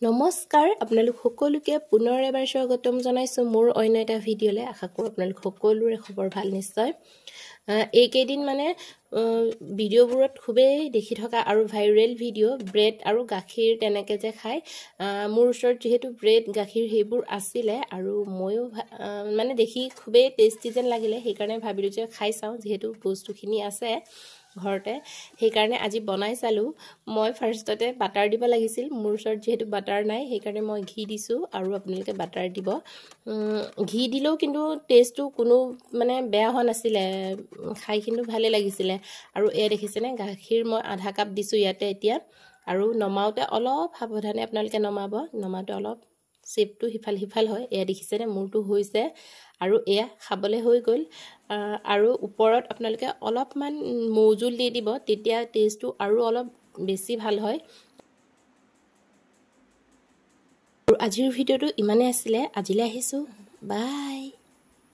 নমস্কাৰ আপোনালোক সকলোকে পুনৰ এবাৰ স্বাগতম জনাইছো মোৰ অন্য এটা ভিডিঅ'লে আশা কৰো আপোনালোক সকলোৰে খবৰ ভাল নিশ্চয় এই কেইদিন মানে ভিডিঅ'বোৰত খুবেই দেখি থকা আৰু ভাইৰেল ভিডিঅ' ব্ৰেড আৰু গাখীৰ তেনেকে যে খাই মোৰ ওচৰত যেহেতু ব্ৰেড গাখীৰ হেবোৰ আছিলে আৰু ময়ো মানে দেখি খুবেই টেষ্টি যেন লাগিলে সেই কাৰণে ভাবিলো যে খাই চাও যেহেতু বস্তুখিনি আছে ঘৰতে সেই কাৰণে আজি বনাই চালো মই ফাৰ্ষ্টতে বাটাৰ দিব লাগিছিল মোৰ ওচৰত যেহেতু বাটাৰ নাই সেই কাৰণে মই ঘি দিছো আৰু আপোনালোকে বাটাৰ দিব ঘি দিলেও কিন্তু টেষ্টটো কোনো মানে বেয়া হোৱা নাছিলে খাই কিন্তু ভালে লাগিছিলে আৰু এ দেখিছেনে গাখীৰ মই আধা কাপ দিছো ইয়াতে এতিয়া আৰু নমাওতে অলপ সাৱধানে আপোনালোকে নমাওতে অলপ চেপটো হিফাল হয় এয়া দেখিছেনে মোৰটো হৈছে আৰু এয়া খাবলে হৈ গল আৰু ওপৰত আপোনালোকে অলপমান মৌজুল দি দিব তেতিয়া টেষ্টটো আৰু অলপ বেছি ভাল হয় আৰু আজিৰ ভিডিঅ'টো ইমানে আছিলে আজিলৈ আহিছো বাই